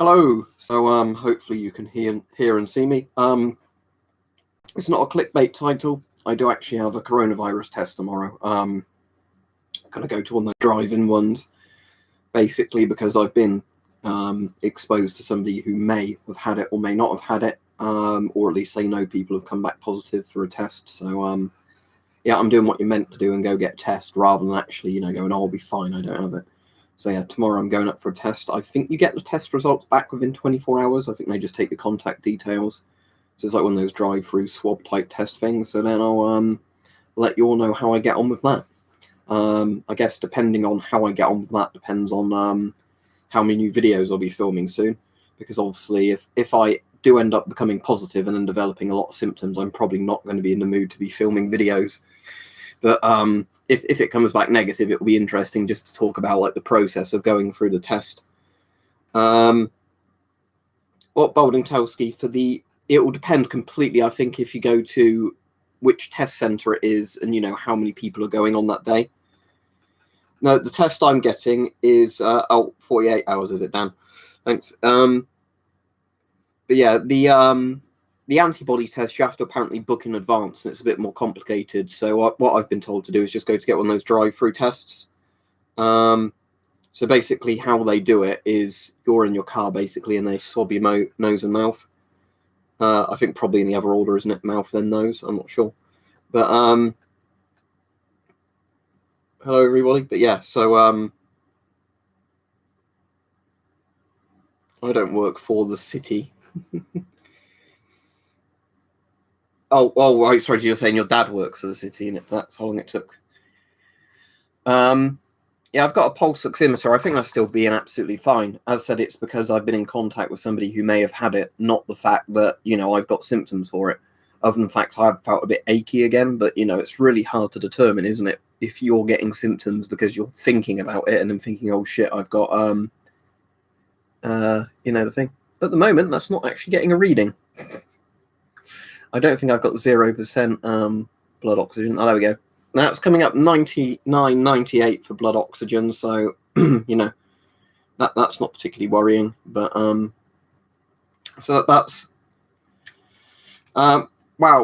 Hello. So hopefully you can hear and see me. It's not a clickbait title. I do actually have a coronavirus test tomorrow. I'm gonna go to one of the drive-in ones, basically because I've been exposed to somebody who may have had it or may not have had it, or at least they know people have come back positive for a test. So yeah, I'm doing what you're meant to do and go get a test rather than actually, going, oh, I'll be fine, I don't have it. So yeah, tomorrow I'm going up for a test. I think you get the test results back within 24 hours. I think they just take the contact details. So it's like one of those drive-through swab type test things. So then I'll let you all know how I get on with that. I guess depending on how I get on with that depends on how many new videos I'll be filming soon. Because obviously if I do end up becoming positive and then developing a lot of symptoms, I'm probably not going to be in the mood to be filming videos. But if it comes back negative, it will be interesting just to talk about like the process of going through the test. What Balding Telski for it will depend completely. I think if you go to which test center it is and how many people are going on that day. No, the test I'm getting is 48 hours, is it, Dan? Thanks. But yeah, the antibody test you have to apparently book in advance, and it's a bit more complicated. So what I've been told to do is just go to get one of those drive-through tests. So basically how they do it is you're in your car basically and they swab your nose and mouth. I think probably in the other order, isn't it? Mouth then nose, I'm not sure. But hello everybody. But yeah, so I don't work for the city. Oh, right. Sorry, you're saying your dad works for the city, and that's how long it took. Yeah, I've got a pulse oximeter. I think that's still being absolutely fine. As I said, it's because I've been in contact with somebody who may have had it, not the fact that I've got symptoms for it. Other than the fact I've felt a bit achy again, but it's really hard to determine, isn't it? If you're getting symptoms because you're thinking about it and then thinking, oh shit, I've got the thing. At the moment, that's not actually getting a reading. I don't think I've got 0% blood oxygen. Oh, there we go. Now it's coming up 99, 98 for blood oxygen, so that's not particularly worrying. But so that's wow.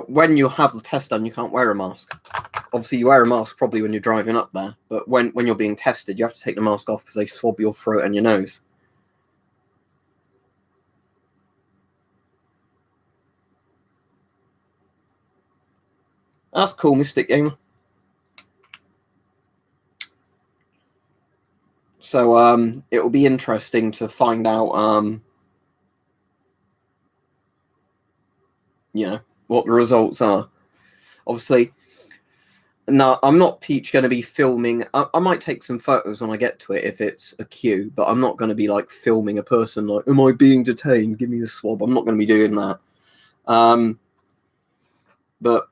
When you have the test done, you can't wear a mask. Obviously, you wear a mask probably when you're driving up there, but when you're being tested, you have to take the mask off because they swab your throat and your nose. That's cool, Mystic Gamer. So it will be interesting to find out what the results are. Obviously, no, I'm not Peach going to be filming. I might take some photos when I get to it if it's a queue, but I'm not going to be like filming a person like, am I being detained? Give me the swab. I'm not going to be doing that. But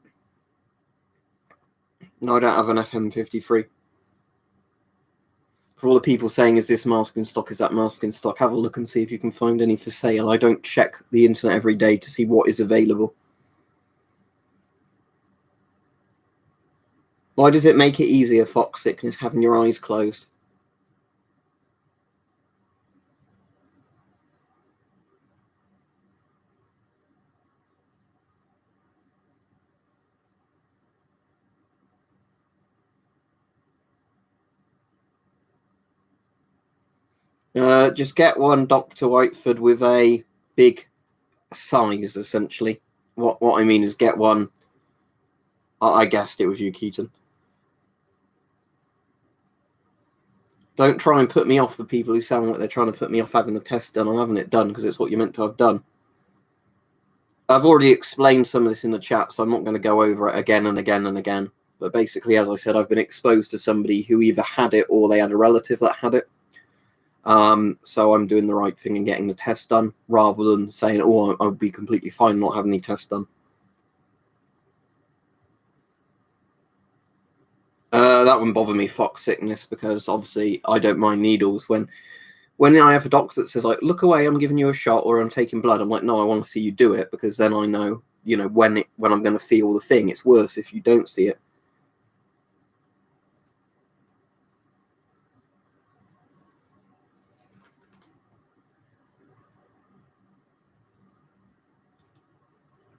no, I don't have an FM53. For all the people saying, is this mask in stock? Is that mask in stock? Have a look and see if you can find any for sale. I don't check the internet every day to see what is available. Why does it make it easier, fox sickness, having your eyes closed? Just get one Dr. Whiteford with a big size, essentially. What I mean is get one. I guessed it was you, Keaton. Don't try and put me off for people who sound like they're trying to put me off having the test done. I'm having it done because it's what you're meant to have done. I've already explained some of this in the chat, so I'm not going to go over it again and again and again. But basically, as I said, I've been exposed to somebody who either had it or they had a relative that had it. So I'm doing the right thing and getting the test done rather than saying, oh, I'll be completely fine not having the test done. That wouldn't bother me, fox sickness, because obviously I don't mind needles. When I have a doctor that says, like, look away, I'm giving you a shot or I'm taking blood, I'm like, no, I want to see you do it, because then I know, when I'm going to feel the thing. It's worse if you don't see it.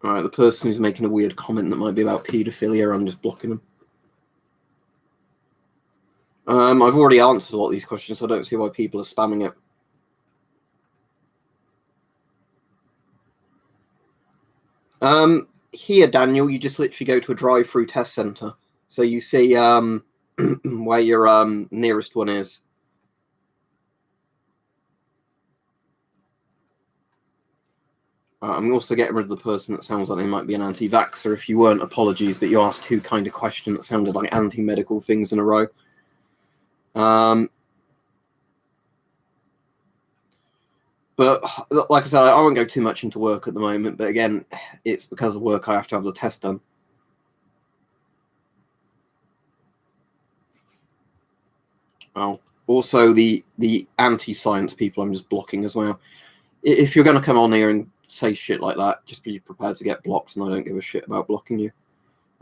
Alright, the person who's making a weird comment that might be about paedophilia, I'm just blocking them. I've already answered a lot of these questions, so I don't see why people are spamming it. Here, Daniel, you just literally go to a drive-through test centre. So you see where your nearest one is. I'm also getting rid of the person that sounds like they might be an anti-vaxxer. If you weren't, apologies, but you asked two kind of questions that sounded like anti-medical things in a row. But like I said, I won't go too much into work at the moment. But again, it's because of work I have to have the test done. Oh, also the anti-science people I'm just blocking as well. If you're going to come on here and say shit like that, just be prepared to get blocked, and I don't give a shit about blocking you,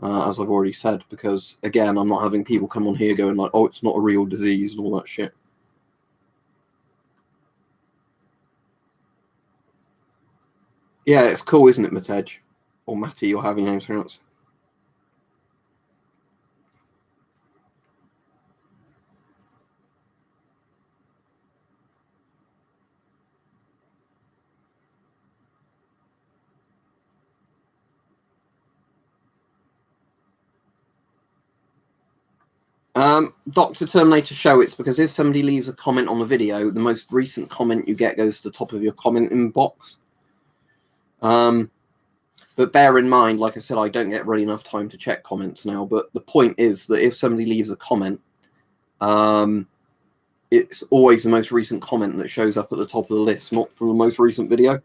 as I've already said, because again, I'm not having people come on here going like, oh, it's not a real disease and all that shit. Yeah, it's cool, isn't it, Matej? Or Matty, or having names pronounced. Dr. Terminator Show, it's because if somebody leaves a comment on the video, the most recent comment you get goes to the top of your comment inbox. But bear in mind, like I said, I don't get really enough time to check comments now, but the point is that if somebody leaves a comment, it's always the most recent comment that shows up at the top of the list, not from the most recent video.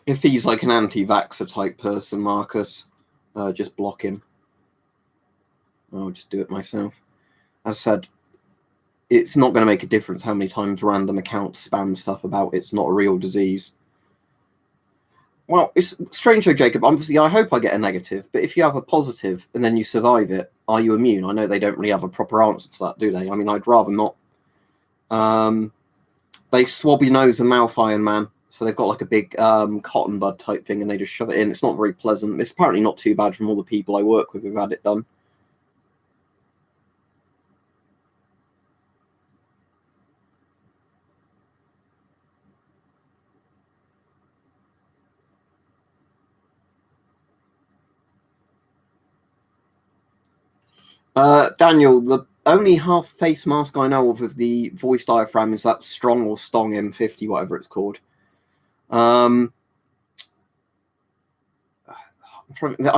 If he's like an anti-vaxxer type person, Marcus, just block him. I'll just do it myself. As I said, it's not going to make a difference how many times random accounts spam stuff about it's not a real disease. Well, it's strange though, Jacob. Obviously, I hope I get a negative, but if you have a positive and then you survive it, are you immune? I know they don't really have a proper answer to that, do they? I mean, I'd rather not. They swab your nose and mouth, Iron Man. So they've got like a big cotton bud type thing, and they just shove it in. It's not very pleasant. It's apparently not too bad from all the people I work with who've had it done. Daniel, the only half face mask I know of the voice diaphragm is that Strong or Stong M50, whatever it's called. I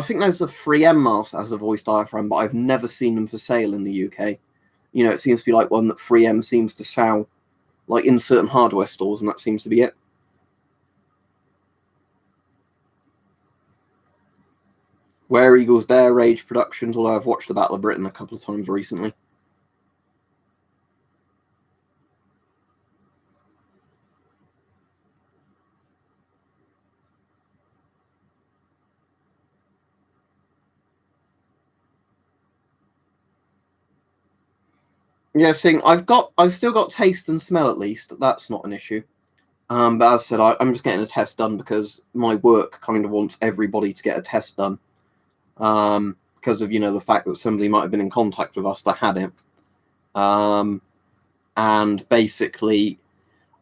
think there's a 3M mask as a voice diaphragm, but I've never seen them for sale in the UK. You know, it seems to be like one that 3M seems to sell, like in certain hardware stores, and that seems to be it. Where Eagles Dare, Rage Productions, although I've watched the Battle of Britain a couple of times recently. Yeah, seeing I've still got taste and smell at least. That's not an issue. But as I said, I'm just getting a test done because my work kind of wants everybody to get a test done. Because of, you know, the fact that somebody might have been in contact with us that had it. And basically,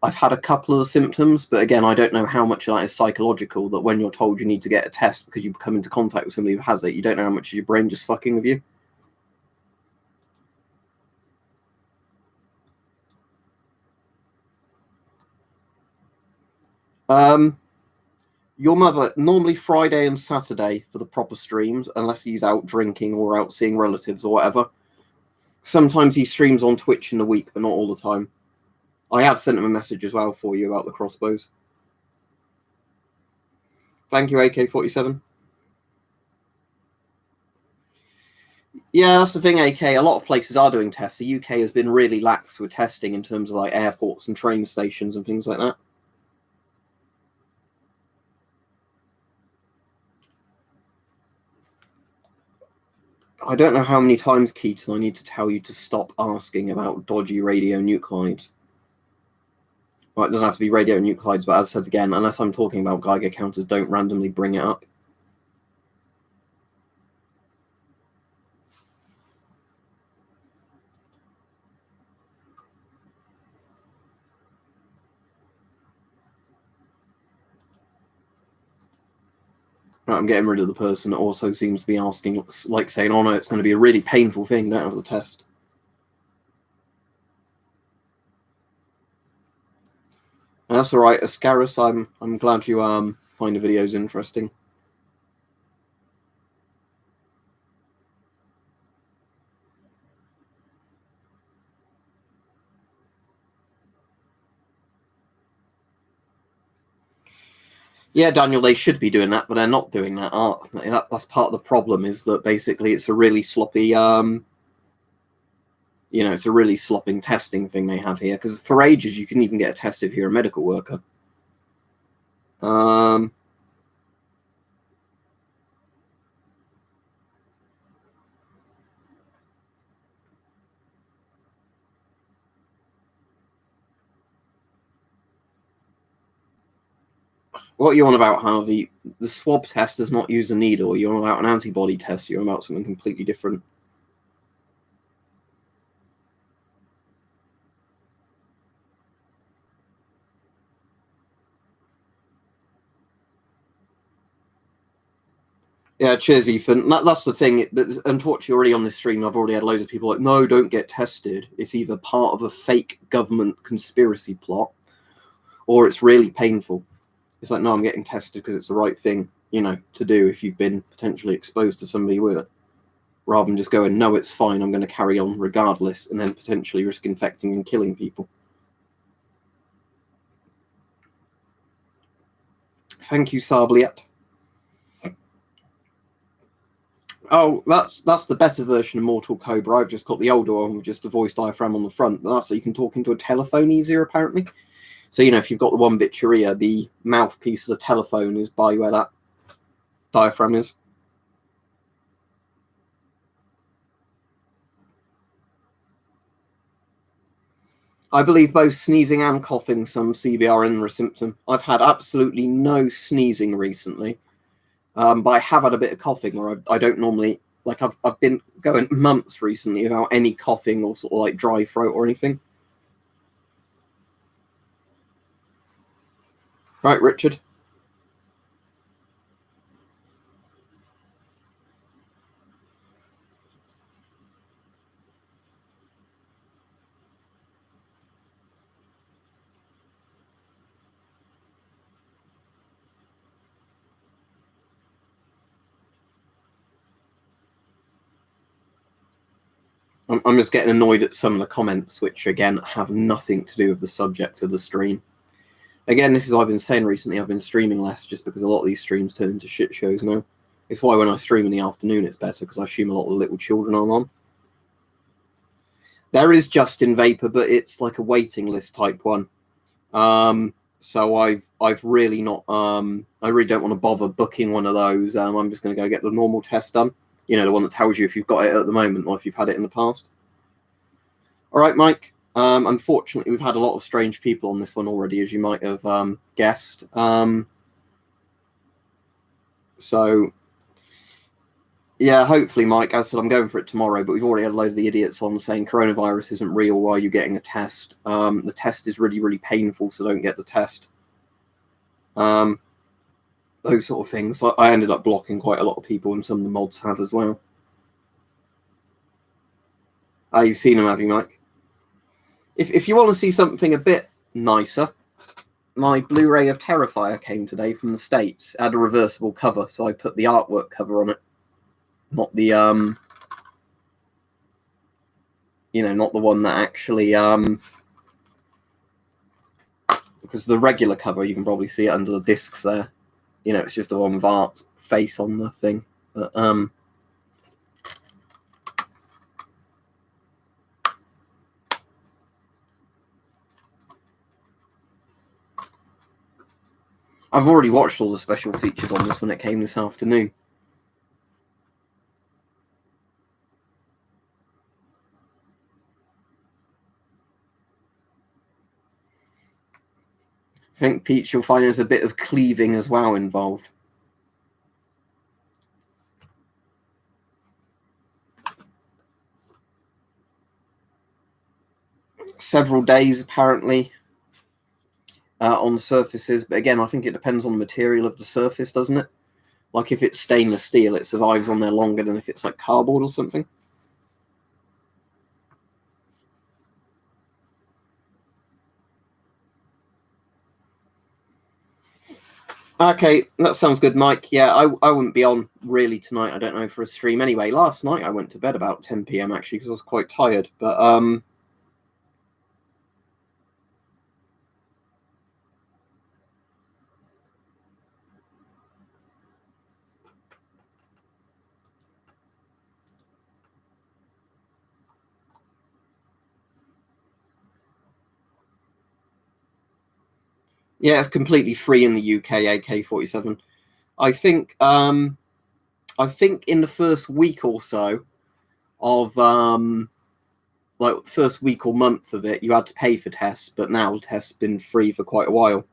I've had a couple of the symptoms, but again, I don't know how much of that is psychological, that when you're told you need to get a test because you come into contact with somebody who has it, you don't know how much is your brain just fucking with you. Your mother, normally Friday and Saturday for the proper streams, unless he's out drinking or out seeing relatives or whatever. Sometimes he streams on Twitch in the week, but not all the time. I have sent him a message as well for you about the crossbows. Thank you, AK-47. Yeah, that's the thing, AK. A lot of places are doing tests. The UK has been really lax with testing in terms of like airports and train stations and things like that. I don't know how many times, Keaton, I need to tell you to stop asking about dodgy radionuclides. Well, it doesn't have to be radionuclides, but as I said again, unless I'm talking about Geiger counters, don't randomly bring it up. Right, I'm getting rid of the person that also seems to be asking, like saying, oh no, it's going to be a really painful thing, don't have the test. That's all right, Ascaris. I'm glad you find the videos interesting. Yeah, Daniel, they should be doing that, but they're not doing that. That's part of the problem. Is that basically it's a really sloppy it's a really slopping testing thing they have here. Because for ages you couldn't even get a test if you're a medical worker. What are you on about, Harvey? The swab test does not use a needle. You're on about an antibody test. You're on about something completely different. Yeah, cheers, Ethan. That's the thing. Unfortunately, already on this stream, I've already had loads of people like, no, don't get tested. It's either part of a fake government conspiracy plot or it's really painful. It's like, no, I'm getting tested because it's the right thing, to do if you've been potentially exposed to somebody with it. Rather than just going, no, it's fine, I'm going to carry on regardless, and then potentially risk infecting and killing people. Thank you, Sarbliet. Oh, that's the better version of Mortal Cobra. I've just got the older one with just a voice diaphragm on the front. But that's so you can talk into a telephone easier, apparently. So, if you've got the one bit your ear, the mouthpiece of the telephone is by where that diaphragm is. I believe both sneezing and coughing some CBRN are a symptom. I've had absolutely no sneezing recently, but I have had a bit of coughing where I don't normally, like I've been going months recently without any coughing or sort of like dry throat or anything. Right, Richard? I'm just getting annoyed at some of the comments, which again have nothing to do with the subject of the stream. Again, this is what I've been saying recently. I've been streaming less just because a lot of these streams turn into shit shows now. It's why when I stream in the afternoon, it's better because I assume a lot of the little children are on. There is Justin Vapor, but it's like a waiting list type one. So I've really not. I really don't want to bother booking one of those. I'm just going to go get the normal test done. The one that tells you if you've got it at the moment or if you've had it in the past. All right, Mike. Unfortunately, we've had a lot of strange people on this one already, as you might have guessed. So, yeah, hopefully, Mike, as I said, I'm going for it tomorrow, but we've already had a load of the idiots on saying coronavirus isn't real. Why are you getting a test? The test is really, really painful, so don't get the test. Those sort of things. I ended up blocking quite a lot of people, and some of the mods have as well. You've seen them, have you, Mike? If you want to see something a bit nicer, my Blu-ray of Terrifier came today from the States. It had a reversible cover, so I put the artwork cover on it. Not the not the one that actually because the regular cover you can probably see it under the discs there. It's just the one with Art's face on the thing. But I've already watched all the special features on this when it came this afternoon. I think, Peach, you'll find there's a bit of cleaving as well involved. Several days, apparently, on surfaces. But again, I think it depends on the material of the surface, doesn't it? Like if it's stainless steel, it survives on there longer than if it's like cardboard or something. Okay, that sounds good, Mike. Yeah, I wouldn't be on really tonight. I don't know, for a stream anyway. Last night I went to bed about 10 p.m. actually because I was quite tired. But yeah, it's completely free in the UK. AK-47. I think in the first week or so of like first week or month of it, you had to pay for tests, but now tests been free for quite a while.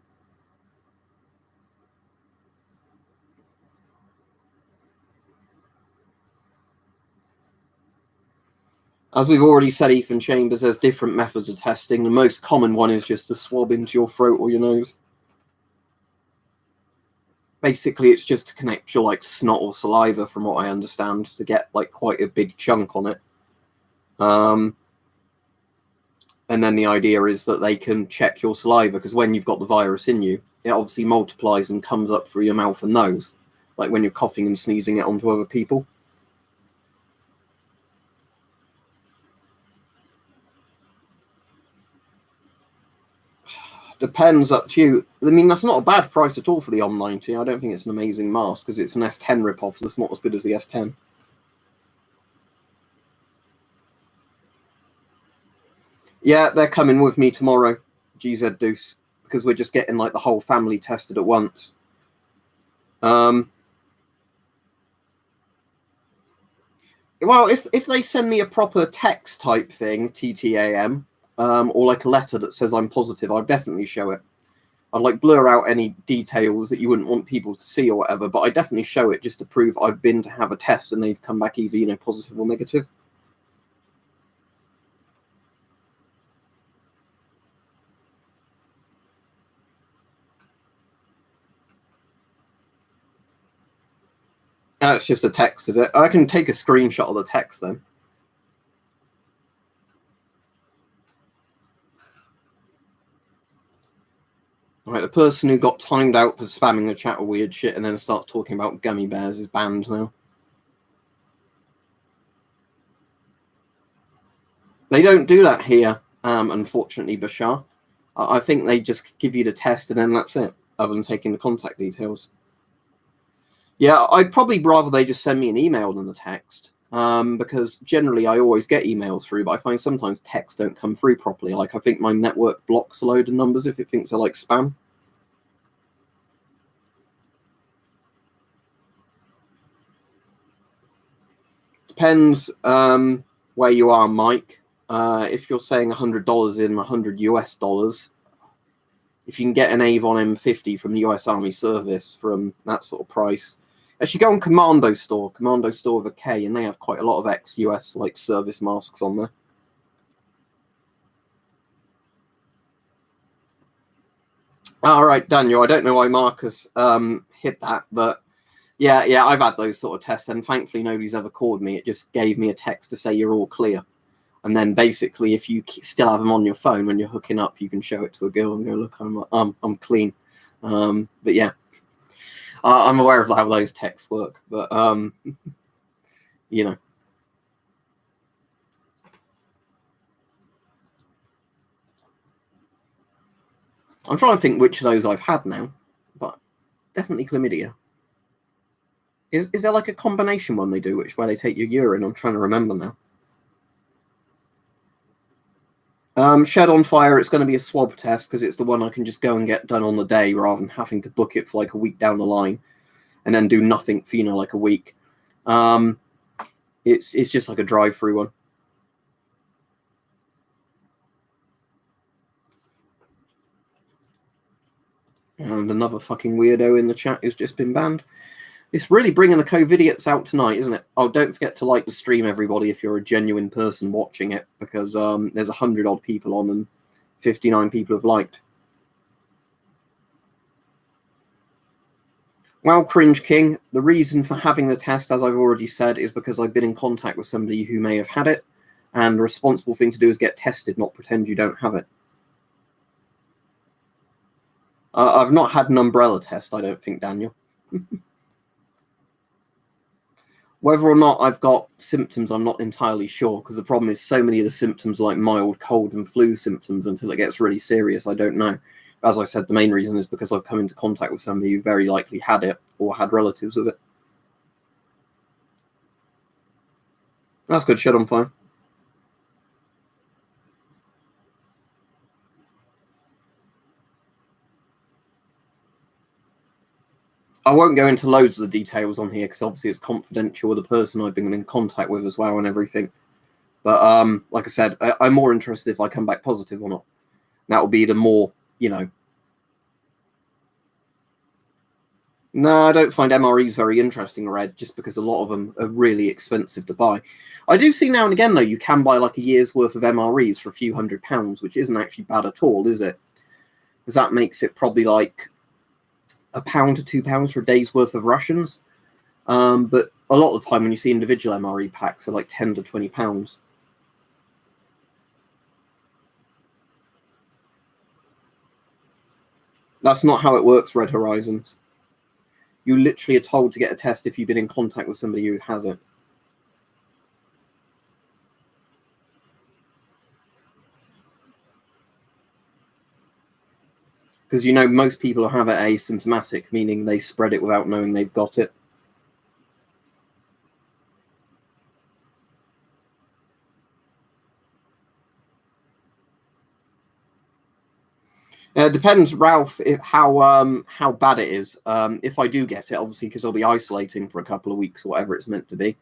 As we've already said, Ethan Chambers, there's different methods of testing. The most common one is just to swab into your throat or your nose. Basically, it's just to connect your like snot or saliva, from what I understand, to get like quite a big chunk on it. And then the idea is that they can check your saliva, because when you've got the virus in you, it obviously multiplies and comes up through your mouth and nose, like when you're coughing and sneezing it onto other people. Depends, up to you. I mean, that's not a bad price at all for the OM90. I don't think it's an amazing mask because it's an S10 ripoff that's not as good as the S10. Yeah, they're coming with me tomorrow, GZ Deuce, because we're just getting like the whole family tested at once. Well, if they send me a proper text type thing, TTAM, or like a letter that says I'm positive, I'd definitely show it. I'd like blur out any details that you wouldn't want people to see or whatever, but I definitely show it just to prove I've been to have a test and they've come back either, you know, positive or negative. It's just a text, is it? I can take a screenshot of the text then. Right, the person who got timed out for spamming the chat with weird shit and then starts talking about gummy bears is banned now. They don't do that here, unfortunately, Bashar. I think they just give you the test and then that's it, other than taking the contact details. Yeah, I'd probably rather they just send me an email than the text, because generally I always get emails through, but I find sometimes texts don't come through properly. Like, I think my network blocks a load of numbers if it thinks they're like spam. Depends where you are, Mike. If you're saying $100 in $100 US, if you can get an Avon M50 from the US Army Service from that sort of price, actually go on Commando Store with a K, and they have quite a lot of ex-US like service masks on there. All right, Daniel, I don't know why Marcus hit that, but yeah, I've had those sort of tests, and thankfully nobody's ever called me. It just gave me a text to say you're all clear. And then basically, if you still have them on your phone when you're hooking up, you can show it to a girl and go, look, I'm clean. But yeah, I'm aware of how those texts work, but you know. I'm trying to think which of those I've had now, but definitely chlamydia. Is there like a combination one they do, where they take your urine? I'm trying to remember now. Shed on Fire, it's going to be a swab test because it's the one I can just go and get done on the day rather than having to book it for like a week down the line and then do nothing for, you know, like a week. It's just like a drive-through one. And another fucking weirdo in the chat who's just been banned. It's really bringing the COVIDiots out tonight, isn't it? Oh, don't forget to like the stream, everybody, if you're a genuine person watching it, because there's 100-odd people on and 59 people have liked. Well, Cringe King, the reason for having the test, as I've already said, is because I've been in contact with somebody who may have had it, and the responsible thing to do is get tested, not pretend you don't have it. I've not had an umbrella test, I don't think, Daniel. Whether or not I've got symptoms, I'm not entirely sure, because the problem is so many of the symptoms are like mild cold and flu symptoms. Until it gets really serious, I don't know. As I said, the main reason is because I've come into contact with somebody who very likely had it or had relatives with it. That's good. Shit on fire. I won't go into loads of the details on here because obviously it's confidential with the person I've been in contact with as well and everything. But like I said, I'm more interested if I come back positive or not. That will be the more, you know. No, I don't find MREs very interesting, Red, just because a lot of them are really expensive to buy. I do see now and again, though, you can buy like a year's worth of MREs for a few £100s, which isn't actually bad at all, is it? Because that makes it probably like £1 to £2 for a day's worth of rations. But a lot of the time when you see individual MRE packs, they're like £10 to £20. That's not how it works, Red Horizons. You literally are told to get a test if you've been in contact with somebody who has it. Because, you know, most people have it asymptomatic, meaning they spread it without knowing they've got it. It depends, Ralph, how bad it is. If I do get it, obviously, because I'll be isolating for a couple of weeks or whatever it's meant to be,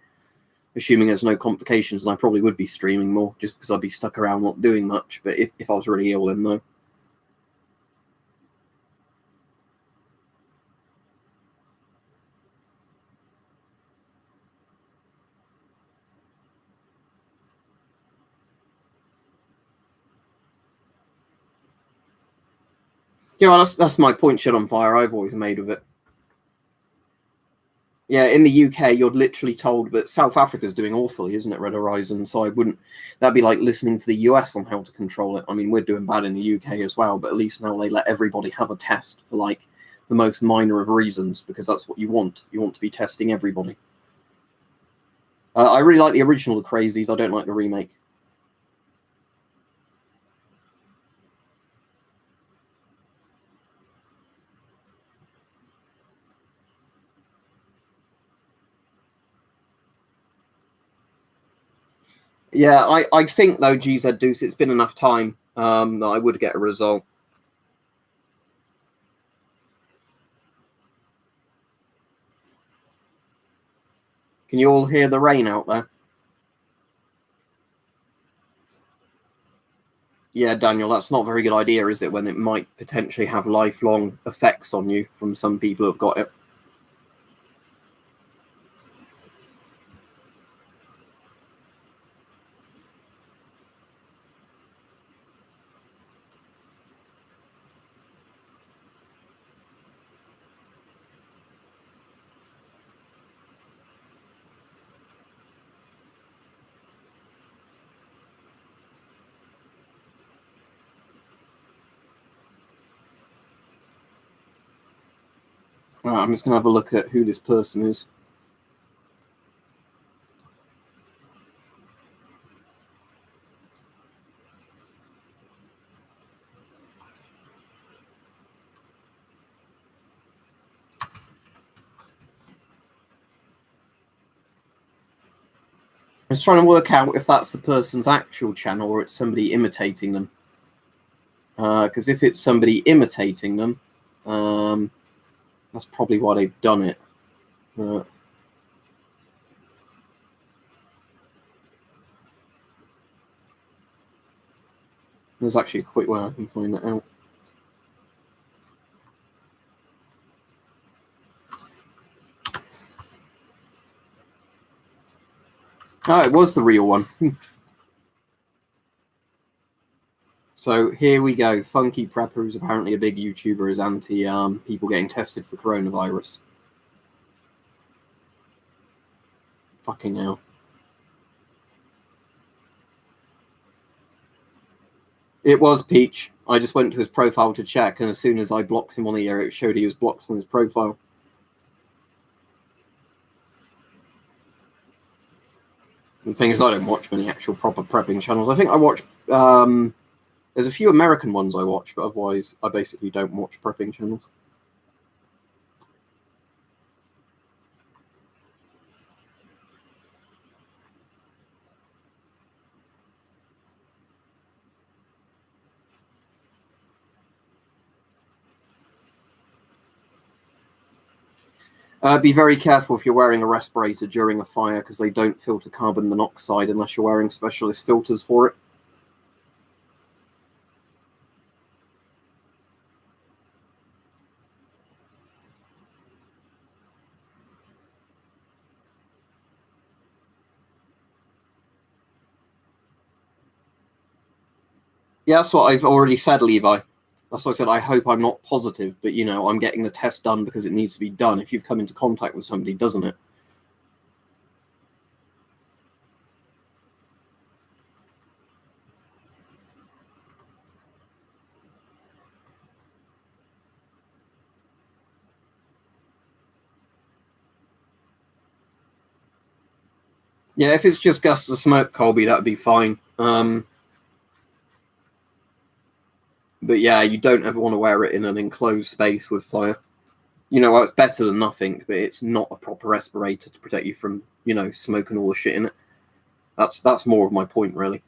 assuming there's no complications, and I probably would be streaming more just because I'd be stuck around not doing much. But if I was really ill, then no. You know, that's my point. Shit on fire. I've always made of it. Yeah, in the UK, you're literally told, but South Africa's doing awfully, isn't it, Red Horizon? So I wouldn't. That'd be like listening to the US on how to control it. I mean, we're doing bad in the UK as well, but at least now they let everybody have a test for like the most minor of reasons, because that's what you want. You want to be testing everybody. I really like the original The Crazies. I don't like the remake. Yeah, I think though, GZ Deuce, it's been enough time that I would get a result. Can you all hear the rain out there? Yeah, Daniel, that's not a very good idea, is it, when it might potentially have lifelong effects on you from some people who've got it? Right, I'm just going to have a look at who this person is. I was trying to work out if that's the person's actual channel or it's somebody imitating them. Because if it's somebody imitating them, that's probably why they've done it. There's actually a quick way I can find that out. Oh, it was the real one. So here we go. Funky Prepper, who's apparently a big YouTuber, is anti people getting tested for coronavirus. Fucking hell. It was Peach. I just went to his profile to check, and as soon as I blocked him on the air, it showed he was blocked on his profile. The thing is, I don't watch many actual proper prepping channels. I think I watch... there's a few American ones I watch, but otherwise I basically don't watch prepping channels. Be very careful if you're wearing a respirator during a fire, because they don't filter carbon monoxide unless you're wearing specialist filters for it. Yeah, that's what I've already said, Levi. That's what I said. I hope I'm not positive, but, you know, I'm getting the test done because it needs to be done. If you've come into contact with somebody, doesn't it? Yeah, if it's just gusts of smoke, Colby, that'd be fine. But yeah, you don't ever want to wear it in an enclosed space with fire. You know, well, it's better than nothing, but it's not a proper respirator to protect you from, you know, smoke and all the shit in it. That's more of my point, really.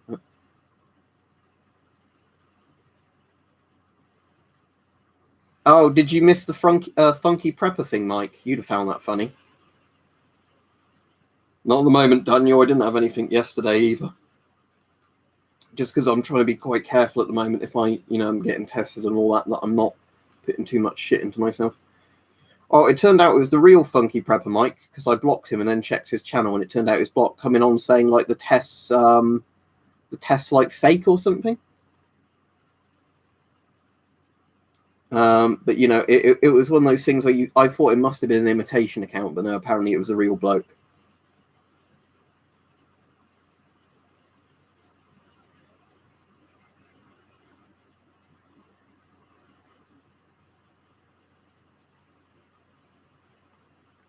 Oh, did you miss the funky prepper thing, Mike? You'd have found that funny. Not at the moment, Daniel. I didn't have anything yesterday either. Just because I'm trying to be quite careful at the moment. If I, you know, I'm getting tested and all that I'm not putting too much shit into myself. Oh, it turned out it was the real Funky Prepper, Mike, because I blocked him and then checked his channel, and it turned out his block coming on saying like the tests like fake or something. But you know, it was one of those things where I thought it must have been an imitation account, but no, apparently it was a real bloke.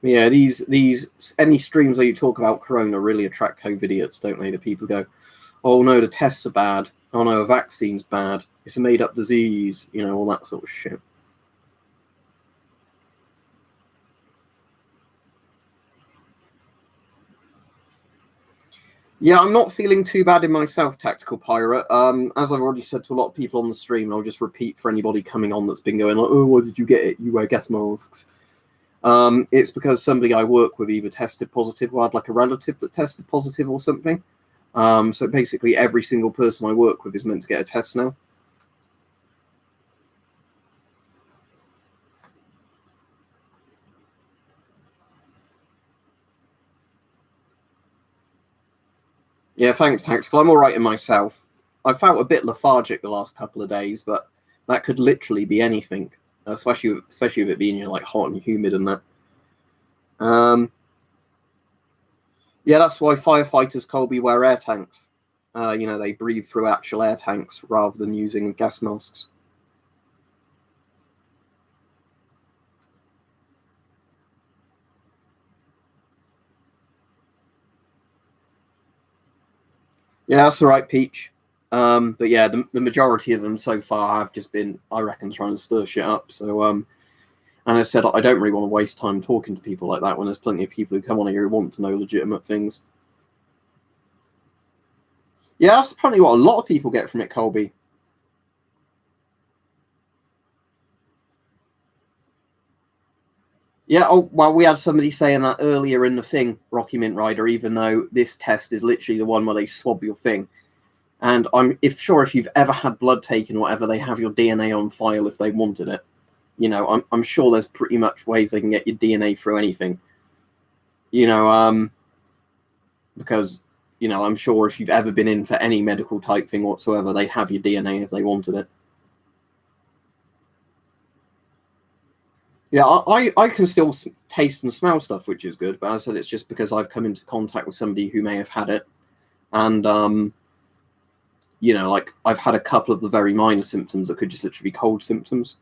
Yeah, these any streams where you talk about Corona really attract COVID idiots, don't they? The people go, oh no, the tests are bad. Oh no, a vaccine's bad. It's a made-up disease. You know, all that sort of shit. Yeah, I'm not feeling too bad in myself, Tactical Pirate. As I've already said to a lot of people on the stream, and I'll just repeat for anybody coming on that's been going like, oh, why did you get it? You wear gas masks. It's because somebody I work with either tested positive or had like a relative that tested positive or something. So basically every single person I work with is meant to get a test now. Yeah, thanks, Tactical. I'm all right in myself. I felt a bit lethargic the last couple of days, but that could literally be anything, especially with it being, you know, like hot and humid and that. Yeah, that's why firefighters, Colby, wear air tanks. You know, they breathe through actual air tanks rather than using gas masks. Yeah, that's all right, Peach. But yeah, the majority of them so far have just been, I reckon, trying to stir shit up. So, and I said I don't really want to waste time talking to people like that when there's plenty of people who come on here who want to know legitimate things. Yeah, that's apparently what a lot of people get from it, Colby. Yeah, oh, well, we had somebody saying that earlier in the thing, Rocky Mint Rider, even though this test is literally the one where they swab your thing. And if you've ever had blood taken or whatever, they have your DNA on file if they wanted it. You know, I'm sure there's pretty much ways they can get your DNA through anything. You know, because You know, I'm sure if you've ever been in for any medical type thing whatsoever, they'd have your DNA if they wanted it. Yeah, I can still taste and smell stuff, which is good. But as I said, it's just because I've come into contact with somebody who may have had it. And, you know, like I've had a couple of the very minor symptoms that could just literally be cold symptoms.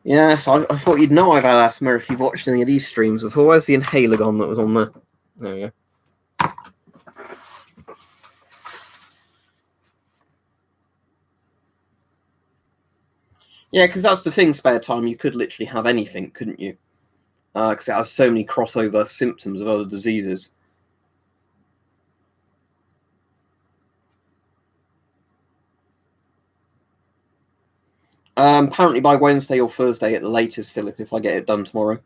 Yeah, so I thought you'd know I've had asthma if you've watched any of these streams before. Where's the inhaler gone that was on there? There we go. Yeah, because that's the thing, spare time. You could literally have anything, couldn't you? Because it has so many crossover symptoms of other diseases. Apparently by Wednesday or Thursday at the latest, Philip, if I get it done tomorrow.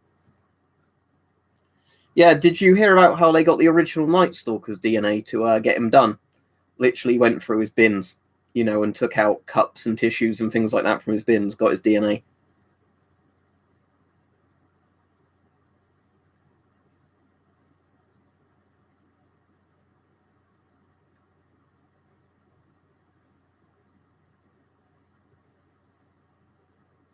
Yeah, did you hear about how they got the original Night Stalker's DNA to get him done? Literally went through his bins, you know, and took out cups and tissues and things like that from his bins, got his DNA.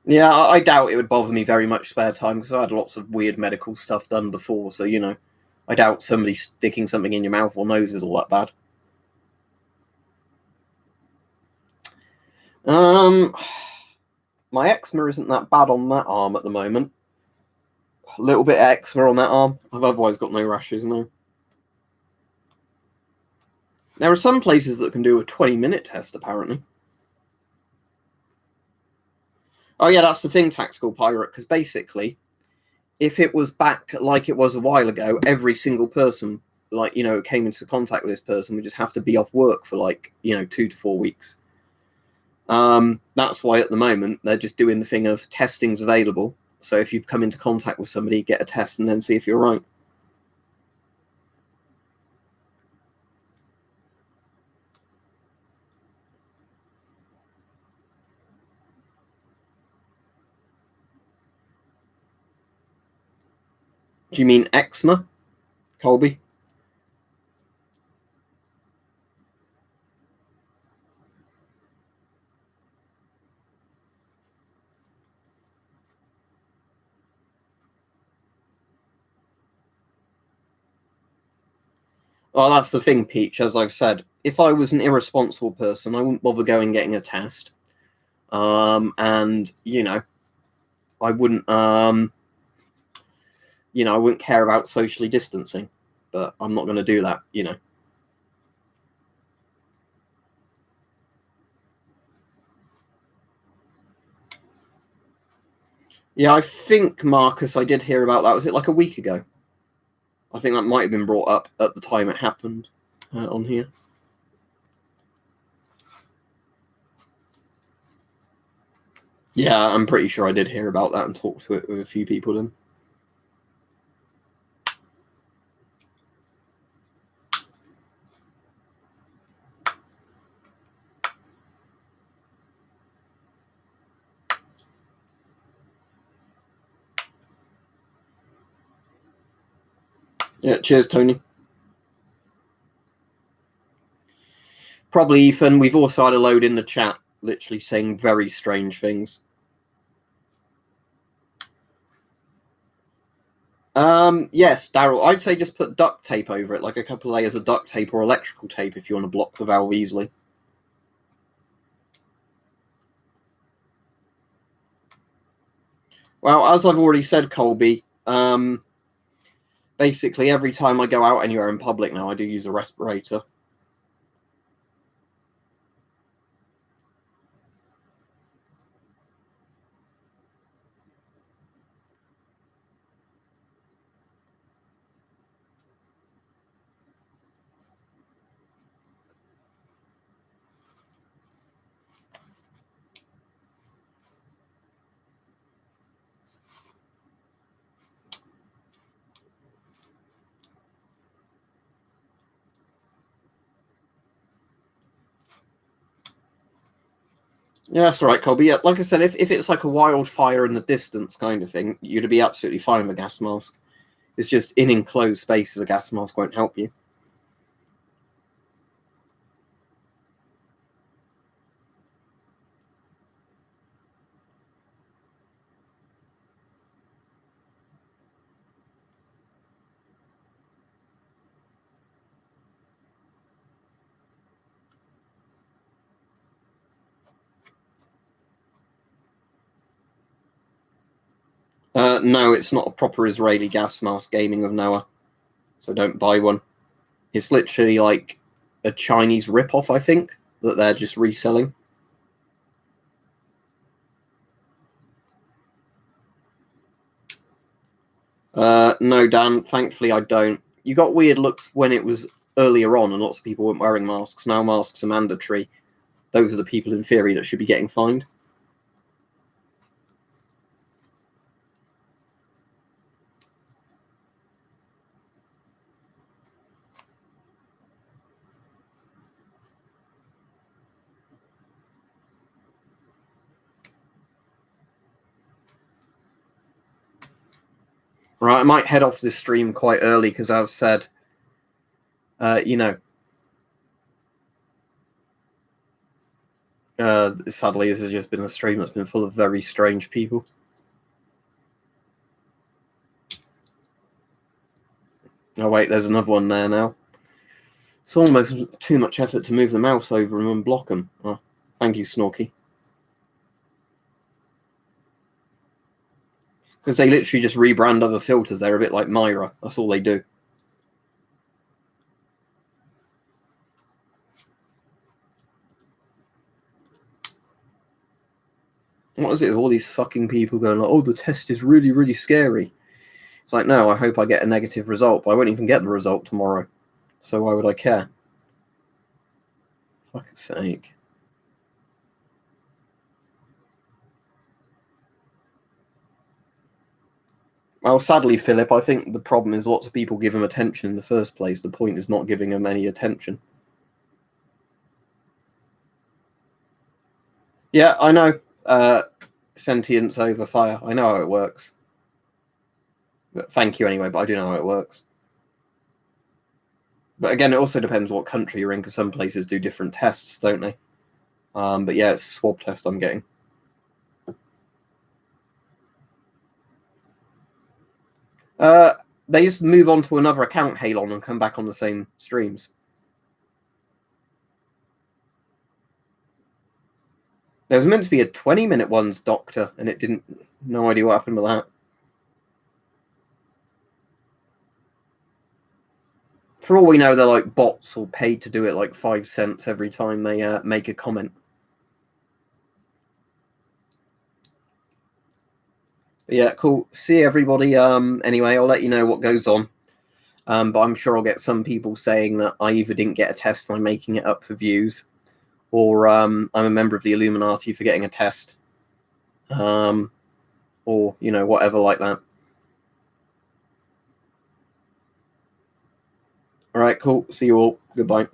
Yeah, I doubt it would bother me very much spare time because I had lots of weird medical stuff done before, so, you know, I doubt somebody sticking something in your mouth or nose is all that bad. My eczema isn't that bad on that arm at the moment. A little bit of eczema on that arm. I've otherwise got no rashes, no. There are some places that can do a 20-minute test, apparently. Oh, yeah, that's the thing, Tactical Pirate, because basically, if it was back like it was a while ago, every single person, like, you know, came into contact with this person would just have to be off work for, like, you know, 2 to 4 weeks. That's why at the moment they're just doing the thing of testing's available. So if you've come into contact with somebody, get a test and then see if you're right. Do you mean eczema, Colby? Well, that's the thing, Peach. As I've said, if I was an irresponsible person, I wouldn't bother going getting a test. And you know, I wouldn't, you know, I wouldn't care about socially distancing. But I'm not going to do that, you know. Yeah, I think, Marcus, I did hear about that. Was it like a week ago? I think that might have been brought up at the time it happened on here. Yeah, I'm pretty sure I did hear about that and talked to it with a few people then. Yeah, cheers, Tony. Probably Ethan. We've also had a load in the chat, literally saying very strange things. Yes, Daryl. I'd say just put duct tape over it, like a couple of layers of duct tape or electrical tape, if you want to block the valve easily. Well, as I've already said, Colby, basically every time I go out anywhere in public now, I do use a respirator. Yeah, that's all right, Colby. Yeah, like I said, if it's like a wildfire in the distance kind of thing, you'd be absolutely fine with a gas mask. It's just in enclosed spaces, a gas mask won't help you. No, it's not a proper Israeli gas mask gaming of Noah, so don't buy one. It's literally like a Chinese rip-off, I think, that they're just reselling. No, Dan, thankfully I don't. You got weird looks when it was earlier on and lots of people weren't wearing masks. Now masks are mandatory. Those are the people in theory that should be getting fined. Right, I might head off this stream quite early because, as said, sadly, this has just been a stream that's been full of very strange people. Oh, wait, there's another one there now. It's almost too much effort to move the mouse over them and block them. Oh, thank you, Snorky. Because they literally just rebrand other filters. They're a bit like Myra. That's all they do. What is it with all these fucking people going like, oh, the test is really, really scary? It's like, no, I hope I get a negative result, but I won't even get the result tomorrow. So why would I care? Fuck's sake. Well, sadly, Philip, I think the problem is lots of people give him attention in the first place. The point is not giving him any attention. Yeah, I know. Sentience over fire. I know how it works. But thank you anyway, but I do know how it works. But again, it also depends what country you're in, because some places do different tests, don't they? But yeah, it's a swab test I'm getting. They just move on to another account, Halon, and come back on the same streams. There was meant to be a 20-minute ones, Doctor, and it didn't. No idea what happened with that. For all we know, they're like bots or paid to do it like 5 cents every time they make a comment. But yeah, cool. See everybody. Anyway, I'll let you know what goes on. But I'm sure I'll get some people saying that I either didn't get a test and I'm making it up for views, or I'm a member of the Illuminati for getting a test. Or, whatever like that. All right, cool. See you all. Goodbye.